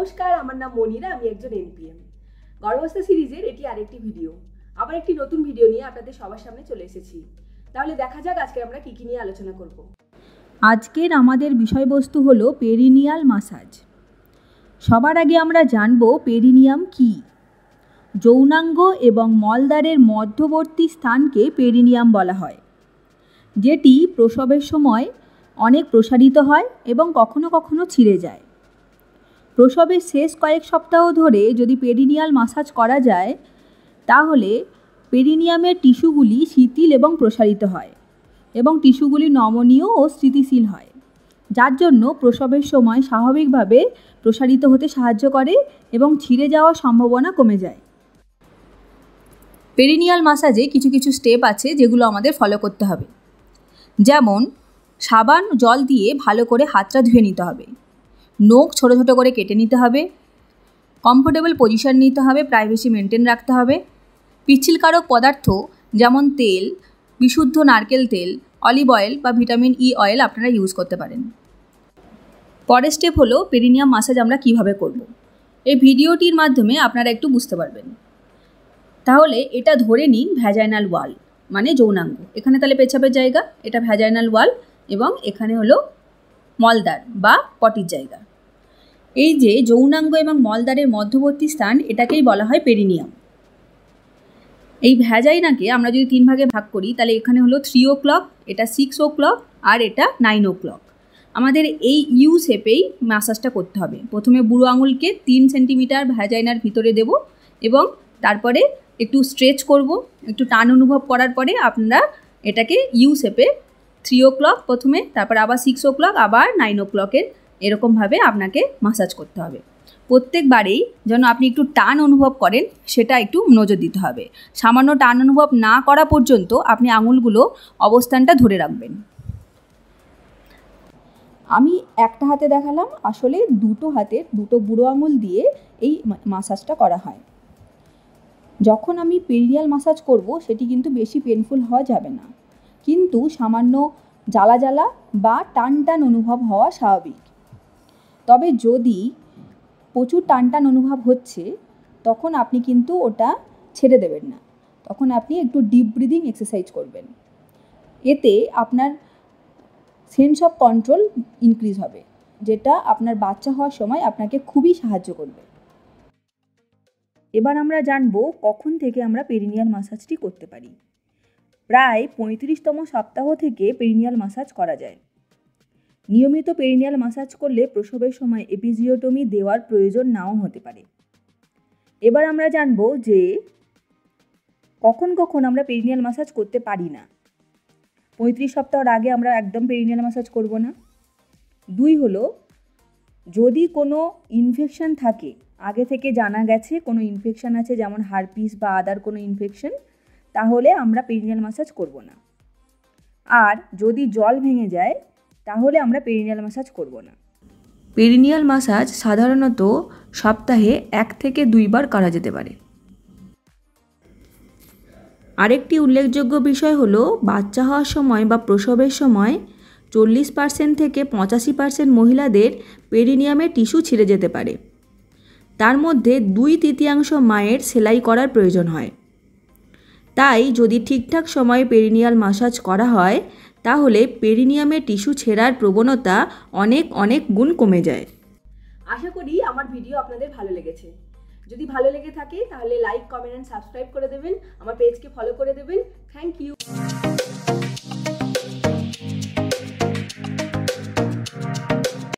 নমস্কার, আমার নাম মনিরা, আমি একজন এনপিএম। গর্ভাবস্থা সিরিজের এটি আরেকটি ভিডিও, আবার একটি নতুন ভিডিও নিয়ে আপনাদের সবার সামনে চলে এসেছি। তাহলে দেখা যাক আজকে আমরা কি নিয়ে আলোচনা করব। আজকের আমাদের বিষয়বস্তু হলো পেরিনিয়াল মাসাজ। সবার আগে আমরা জানব পেরিনিয়াম কি। যৌনাঙ্গ এবং মলদ্বারের মধ্যবর্তী স্থানকে পেরিনিয়াম বলা হয়, যেটি প্রসবের সময় অনেক প্রসারিত হয় এবং কখনো কখনো ছিঁড়ে যায়। প্রসবের শেষ কয়েক সপ্তাহ ধরে যদি পেরিনিয়াল মাসাজ করা যায়, তাহলে পেরিনিয়ামের টিস্যুগুলি শিথিল এবং প্রসারিত হয় এবং টিস্যুগুলি নমনীয় ও স্থিতিশীল হয়, যার জন্য প্রসবের সময় স্বাভাবিকভাবে প্রসারিত হতে সাহায্য করে এবং ছিঁড়ে যাওয়ার সম্ভাবনা কমে যায়। পেরিনিয়াল মাসাজে কিছু কিছু স্টেপ আছে যেগুলো আমাদের ফলো করতে হবে। যেমন সাবান জল দিয়ে ভালো করে হাতটা ধুয়ে নিতে হবে, নখ ছোটো ছোটো করে কেটে নিতে হবে, কমফোর্টেবল পজিশন নিতে হবে, প্রাইভেসি মেনটেন রাখতে হবে। পিচ্ছিলকারক পদার্থ যেমন তেল, বিশুদ্ধ নারকেল তেল, অলিভ অয়েল বা ভিটামিন ই অয়েল আপনারা ইউজ করতে পারেন। পরের স্টেপ হলো পেরিনিয়াম মাসাজ আমরা কিভাবে করব। এই ভিডিওটির মাধ্যমে আপনারা একটু বুঝতে পারবেন। তাহলে এটা ধরে নিন ভ্যাজাইনাল ওয়াল, মানে যৌনাঙ্গ। এখানে তাহলে পেছাবের জায়গা, এটা ভ্যাজাইনাল ওয়াল এবং এখানে হলো মলদ্বার বা পটির জায়গা। এই যে যৌনাঙ্গ এবং মলদ্বারের মধ্যবর্তী স্থান, এটাকেই বলা হয় পেরিনিয়াম। এই ভ্যাজাইনাকে আমরা যদি 3 ভাগে ভাগ করি, তাহলে এখানে হলো 3 o'clock, এটা 6 o'clock আর এটা 9 o'clock। আমাদের এই ইউ শেপেই ম্যাসাজটা করতে হবে। প্রথমে বুড়ো আঙুলকে 3 সেন্টিমিটার ভ্যাজাইনার ভিতরে দেব এবং তারপরে একটু স্ট্রেচ করব, একটু টান অনুভব করার পরে আপনারা এটাকে ইউ শেপে 3 o'clock প্রথমে, তারপর আবার 6 o'clock, আবার 9 o'clock-এর এরকমভাবে আপনাকে মাসাজ করতে হবে। প্রত্যেকবারেই যেন আপনি একটু টান অনুভব করেন, সেটা একটু নজর দিতে হবে। সামান্য টান অনুভব না করা পর্যন্ত আপনি আঙুলগুলো অবস্থানটা ধরে রাখবেন। আমি একটা হাতে দেখালাম, আসলে দুটো বুড়ো আঙুল দিয়ে এই মাসাজটা করা হয়। যখন আমি পেরিনিয়াল মাসাজ করব, সেটি কিন্তু বেশি পেনফুল হওয়া যাবে না, কিন্তু সামান্য জ্বালা জ্বালা বা টান টান অনুভব হওয়া স্বাভাবিক। তবে যদি প্রচুর টান টান অনুভব হচ্ছে, তখন আপনি কিন্তু ওটা ছেড়ে দেবেন না, তখন আপনি একটু ডিপ ব্রিদিং এক্সারসাইজ করবেন। এতে আপনার সেন্স অফ কন্ট্রোল ইনক্রিজ হবে, যেটা আপনার বাচ্চা হওয়ার সময় আপনাকে খুবই সাহায্য করবে। এবার আমরা জানব কখন থেকে আমরা পেরিনিয়াল মাসাজটি করতে পারি। প্রায় 35তম সপ্তাহ থেকে পেরিনিয়াল মাসাজ করা যায়। নিয়মিত পেরিনিয়াল মাসাজ করলে প্রসবের সময় এপিজিওটমি দেওয়ার প্রয়োজন নাও হতে পারে। এবার আমরা জানব যে কখন কখন আমরা পেরিনিয়াল মাসাজ করতে পারি না। 35 সপ্তাহের আগে আমরা একদম পেরিনিয়াল মাসাজ করব না। 2 হলো, যদি কোনো ইনফেকশন থাকে, আগে থেকে জানা গেছে কোনো ইনফেকশন আছে, যেমন হারপিস বা আদার কোনো ইনফেকশন, তাহলে আমরা পেরিনিয়াল মাসাজ করব না। আর যদি জল ভেঙে যায়, তাহলে আমরা পেরিনিয়াল মাসাজ করব না। পেরিনিয়াল মাসাজ সাধারণত সপ্তাহে 1 থেকে 2 বার করা যেতে পারে। আরেকটি উল্লেখযোগ্য বিষয় হলো, বাচ্চা হওয়ার সময় বা প্রসবের সময় 40% থেকে 85% মহিলাদের পেরিনিয়ামের টিস্যু ছিঁড়ে যেতে পারে। তার মধ্যে 2/3 মায়ের সেলাই করার প্রয়োজন হয়। তাই যদি ঠিকঠাক সময়ে পেরিনিয়াল মাসাজ করা হয়, তাহলে পেরিনিয়ামের টিস্যু ছেঁড়ার প্রবণতা অনেক গুণ কমে যায়। আশা করি আমার ভিডিও আপনাদের ভালো লেগেছে। যদি ভালো লেগে থাকে তাহলে লাইক, কমেন্ট অ্যান্ড সাবস্ক্রাইব করে দেবেন, আমার পেজকে ফলো করে দেবেন। Thank you.